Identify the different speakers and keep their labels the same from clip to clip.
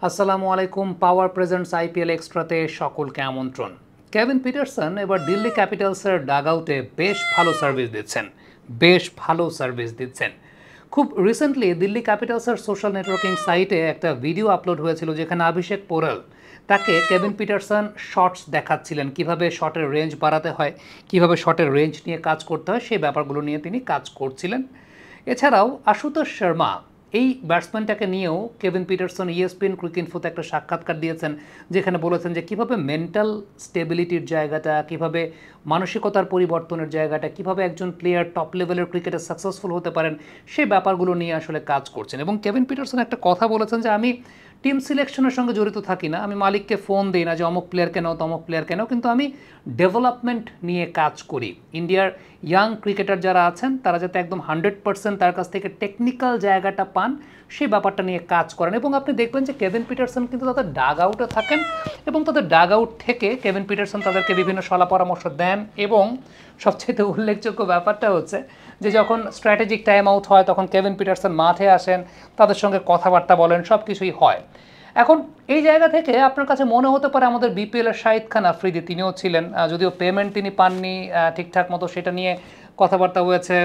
Speaker 1: আসসালামু আলাইকুম। পাওয়ার presents IPL এক্সট্রাতে সকলকে আমন্ত্রণ। কেভিন পিটারসন এবার দিল্লি ক্যাপিটালসের ডাগআউটে বেশ ভালো সার্ভিস দিচ্ছেন। খুব রিসেন্টলি দিল্লি ক্যাপিটালসের সোশ্যাল নেটওয়ার্কিং সাইটে একটা ভিডিও আপলোড হয়েছিল যেখানে অভিষেক পোরেল তাকে কেভিন পিটারসন শটস দেখাচ্ছিলেন, কিভাবে শটের রেঞ্জ বাড়াতে হয়, কিভাবে শটের রেঞ্জ নিয়ে কাজ করতে হয়, সেই ব্যাপারগুলো নিয়ে তিনি কাজ করছিলেন। এছাড়াও আশুতোষ শর্মা এই ব্যাটসম্যানটাকে নিয়েও কেভিন পিটারসন ইএসপিএন ক্রিকইনফোতে একটা সাক্ষাৎকার দিয়েছেন, যেখানে বলেছেন যে কীভাবে মেন্টাল স্টেবিলিটির জায়গাটা, কিভাবে মানসিকতার পরিবর্তনের জায়গাটা, কিভাবে একজন প্লেয়ার টপ লেভেলের ক্রিকেটে সাকসেসফুল হতে পারেন, সেই ব্যাপারগুলো নিয়ে আসলে কাজ করছেন। এবং কেভিন পিটারসন একটা কথা বলেছেন যে আমি টিম সিলেকশনের সঙ্গে জড়িত থাকি না, আমি মালিককে ফোন দিই না যে অমুক প্লেয়ারকে নাও তমুক প্লেয়ারকে নাও, কিন্তু আমি ডেভেলপমেন্ট নিয়ে কাজ করি। ইন্ডিয়ার ইয়াং ক্রিকেটার যারা আছেন তারা যাতে একদম 100% তার কাছ থেকে টেকনিক্যাল জায়গাটা পান, সেই ব্যাপারটা নিয়ে কাজ করেন। এবং আপনি দেখবেন যে কেভিন পিটারসন কিন্তু তাদের ডাগ আউটে থাকেন এবং তাদের ডাগ আউট থেকে কেভিন পিটারসন তাদেরকে বিভিন্ন সলা পরামর্শ দেন। এবং সবচেয়ে উল্লেখযোগ্য ব্যাপারটা হচ্ছে যে যখন স্ট্র্যাটেজিক টাইম আউট হয় তখন কেভিন পিটারসন মাঠে আসেন, তাদের সঙ্গে কথাবার্তা বলেন, সব কিছুই হয়। এখন এই জায়গা থেকে আপনার কাছে মনে হতে পারে আমাদের বিপিএলের শাহিদ খান আফ্রিদি তিনিও ছিলেন, যদিও পেমেন্ট তিনি পাননি ঠিকঠাক মতো, সেটা নিয়ে কথাবার্তা হয়েছে।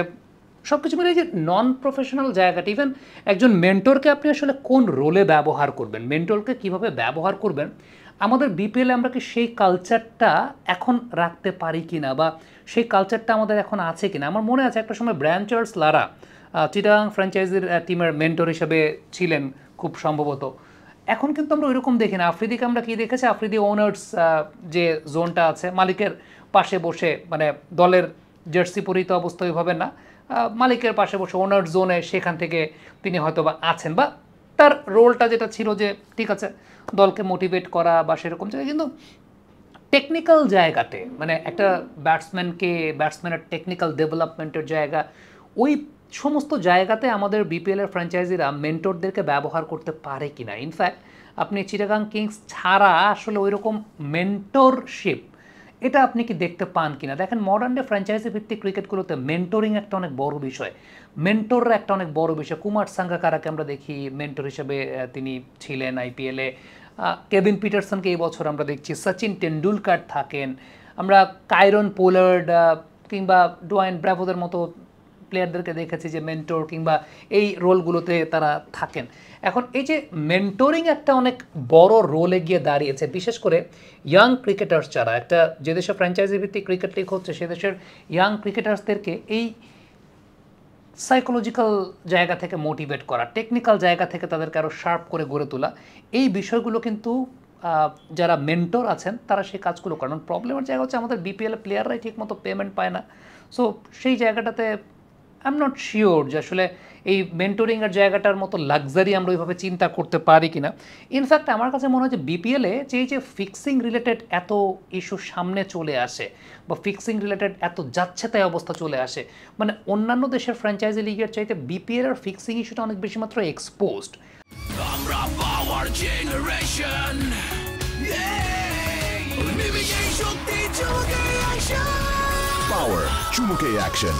Speaker 1: সব কিছু মিলে যে নন প্রফেশনাল জায়গাটা, ইভেন একজন মেন্টরকে আপনি আসলে কোন রোলে ব্যবহার করবেন, মেন্টরকে কিভাবে ব্যবহার করবেন, আমাদের বিপিএলে আমরা কি সেই কালচারটা এখন রাখতে পারি কিনা, বা সেই কালচারটা আমাদের এখন আছে কিনা। আমার মনে আছে একটা সময় ব্রায়ান চার্লস লারা চিটাগাং ফ্র্যাঞ্চাইজির টিমের মেন্টর হিসেবে ছিলেন খুব সম্ভবত। এখন কিন্তু আমরা ওইরকম দেখি না। আফ্রিদিকে আমরা কী দেখেছি, আফ্রিদি ওনার্স যে জোনটা আছে মালিকের পাশে বসে, মানে দলের জার্সি পরিহিত অবস্থা ওইভাবে না, মালিকের পাশে বসে ওনার জোনে, সেখান থেকে তিনি হয়তো বা আছেন, বা তার রোলটা যেটা ছিল যে ঠিক আছে দলকে মোটিভেট করা বা সেরকম জায়গায়। কিন্তু টেকনিক্যাল জায়গাতে, মানে একটা ব্যাটসম্যানের টেকনিক্যাল ডেভেলপমেন্টের জায়গা, ওই সমস্ত জায়গাতে আমাদের বিপিএলের ফ্র্যাঞ্চাইজিরা মেন্টরদেরকে ব্যবহার করতে পারে কি না। ইনফ্যাক্ট আপনি চিটাগাং কিংস ছাড়া আসলে ওই রকম মেন্টরশিপ এটা আপনি কি দেখতে পান কিনা। দেখেন মডার্ন ডে ফ্র্যাঞ্চাইজি ভিত্তিক ক্রিকেটগুলোতে মেন্টরিং একটা অনেক বড় বিষয়, মেন্টররা একটা অনেক বড় বিষয়। কুমার সাঙ্গাকারাকে আমরা দেখি মেন্টর হিসেবে তিনি ছিলেন আইপিএলে। কেভিন পিটারসনকে এই বছর আমরা দেখছি, সচিন টেন্ডুলকার থাকেন, আমরা কাইরন পোলার্ড কিংবা ডোয়াইন ব্র্যাভোদের মতো প্লেয়ারদেরকে দেখেছি যে মেন্টর কিংবা এই রোলগুলোতে তারা থাকেন। এখন এই যে মেন্টরিং একটা অনেক বড় রোলে গিয়ে দাঁড়িয়েছে, বিশেষ করে ইয়াং ক্রিকেটার্স যারা, একটা যে দেশে ফ্র্যাঞ্চাইজি ভিত্তিক ক্রিকেট লিগ হচ্ছে সে দেশের ইয়াং ক্রিকেটার্সদেরকে এই সাইকোলজিক্যাল জায়গা থেকে মোটিভেট করা, টেকনিক্যাল জায়গা থেকে তাদেরকে আরও শার্প করে গড়ে তোলা, এই বিষয়গুলো কিন্তু যারা মেন্টর আছেন তারা সেই কাজগুলো করেন। প্রবলেমের জায়গা হচ্ছে আমাদের বিপিএল প্লেয়াররাই ঠিকমতো পেমেন্ট পায় না। সো সেই জায়গাটাতে আই এম নট শিওর যে আসলে এই মেন্টরিংয়ের জায়গাটার মতো লাক্সারি আমরা ওইভাবে চিন্তা করতে পারি কি না। ইনফ্যাক্ট আমার কাছে মনে হয় যে বিপিএলে যে ফিক্সিং রিলেটেড এত ইস্যু সামনে চলে আসে, বা ফিক্সিং রিলেটেড এত যাচ্ছে তাই অবস্থা চলে আসে, মানে অন্যান্য দেশের ফ্র্যাঞ্চাইজি লিগের চাইতে বিপিএল এর ফিক্সিং ইস্যুটা অনেক বেশি মাত্র এক্সপোজড। আমরা পাওয়ার জেনারেশন, পাওয়ার চুমুকে অ্যাকশন।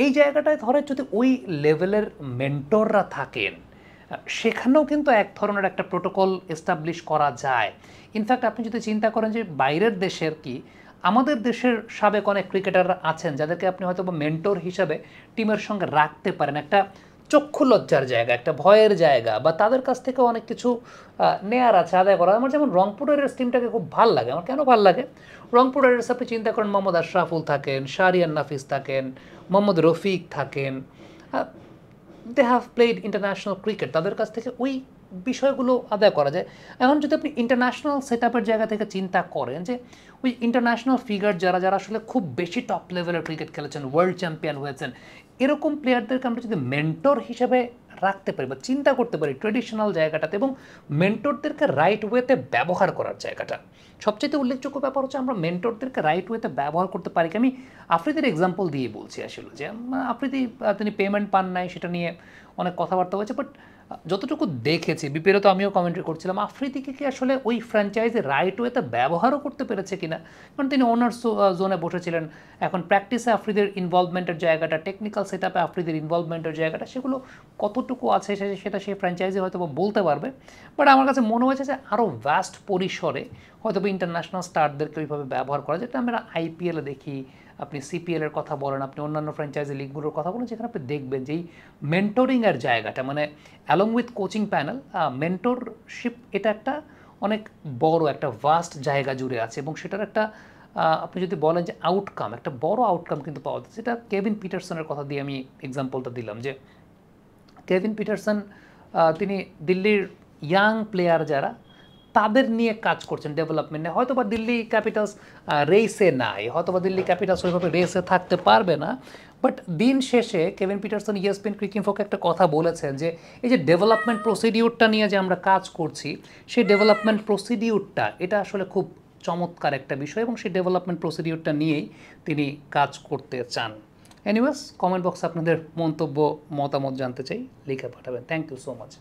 Speaker 1: এই জায়গাটায় ধরে যদি ওই লেভেলের মেন্টররা থাকেন, সেখানেও কিন্তু এক ধরনের একটা প্রোটোকল এস্টাবলিশ করা যায়। ইনফ্যাক্ট আপনি যদি চিন্তা করেন যে বাইরের দেশের কি, আমাদের দেশের সাবেক অনেক ক্রিকেটাররা আছেন যাদেরকে আপনি হয়তো মেন্টর হিসাবে টিমের সঙ্গে রাখতে পারেন, একটা চক্ষু লজ্জার জায়গা, একটা ভয়ের জায়গা, বা তাদের কাছ থেকে অনেক কিছু নেয়ার আছে, আদায় করা। আমার যেমন রংপুর রাইডার্স টিমটাকে খুব ভালো লাগে। আমার কেন ভালো লাগে, রংপুর রাইডার্স আপনি চিন্তা করেন মোহাম্মদ আশরাফুল থাকেন, শাহরিয়ার নাফিস থাকেন, মোহাম্মদ রফিক থাকেন, they have played international cricket, তাদের কাছ থেকে ওই বিষয়গুলো আদায় করা যায়। এখন যদি আপনি ইন্টারন্যাশনাল সেট আপের জায়গা থেকে চিন্তা করেন যে ওই ইন্টারন্যাশনাল ফিগার যারা যারা আসলে খুব বেশি টপ লেভেলের ক্রিকেট খেলেছেন, ওয়ার্ল্ড চ্যাম্পিয়ন হয়েছেন, এরকম প্লেয়ারদেরকে আমরা যদি মেন্টর হিসেবে রাখতে পারি বা চিন্তা করতে পারি ট্রেডিশনাল জায়গাটাতে, এবং মেন্টরদেরকে রাইট ওয়েতে ব্যবহার করার জায়গাটা, সবচেয়ে উল্লেখযোগ্য ব্যাপার হচ্ছে আমরা মেন্টরদেরকে রাইট ওয়েতে ব্যবহার করতে পারি। আমি আফ্রিদির এক্সাম্পল দিয়ে বলছি আসলে, যে আফ্রিদি তিনি পেমেন্ট পান নাই সেটা নিয়ে অনেক কথাবার্তা হয়েছে, বাট যতটুকু দেখেছি বিপিএলে তো আমিও কমেন্ট্রি করছিলাম, আফ্রিদিকে কি আসলে ওই ফ্র্যাঞ্চাইজি রাইট ওয়েতে ব্যবহারও করতে পেরেছে কিনা, কারণ তিনি ওনার জোনে বসেছিলেন। এখন প্র্যাকটিসে আফ্রিদির ইনভলভমেন্টের জায়গাটা, টেকনিক্যাল সেট আপে আফ্রিদির ইনভলভমেন্টের জায়গাটা, সেগুলো কতটুকু আছে সেটা সেই ফ্র্যাঞ্চাইজি হয়তো বলতে পারবে। বাট আমার কাছে মনে হয়েছে যে আরও ভ্যাস্ট পরিসরে হয়তো ইন্টারন্যাশনাল স্টারদেরকে ওইভাবে ব্যবহার করা, যেটা আমরা আইপিএলে দেখি, আপনি সিপিএলের কথা বলেন, আপনি অন্যান্য ফ্র্যাঞ্চাইজি লিগগুলোর কথা বলেন, যেখানে আপনি দেখবেন যে এই মেন্টরিংয়ের জায়গাটা, মানে along with coaching panel, mentorship এটা একটা অনেক বড় একটা ভাস্ট জায়গা জুড়ে আছে, এবং সেটার একটা আপনি যদি বলেন যে আউটকাম, একটা বড় আউটকাম কিন্তু পাওয়া যাচ্ছে। সেটা কেভিন পিটারসনের কথা দিয়ে আমি এক্সাম্পলটা দিলাম, যে কেভিন পিটারসন তিনি দিল্লির ইয়াং প্লেয়ার যারা তাদের নিয়ে কাজ করছেন ডেভেলপমেন্টে। হয়তো বা দিল্লি ক্যাপিটালস রেসে নাই, হয়তো বা দিল্লি ক্যাপিটালস ওইভাবে রেসে থাকতে পারবে না, বাট দিন শেষে কেভিন পিটারসন ইএসপিএন ক্রিকইনফোকে একটা কথা বলেছেন যে এই যে ডেভেলপমেন্ট প্রসিডিউরটা নিয়ে যে আমরা কাজ করছি, সেই ডেভেলপমেন্ট প্রসিডিউরটা এটা আসলে খুব চমৎকার একটা বিষয়, এবং সেই ডেভেলপমেন্ট প্রসিডিউরটা নিয়েই তিনি কাজ করতে চান। এনিওয়েজ, কমেন্ট বক্সে আপনাদের মন্তব্য মতামত জানতে চাই, লিখে পাঠাবেন। Thank you so much.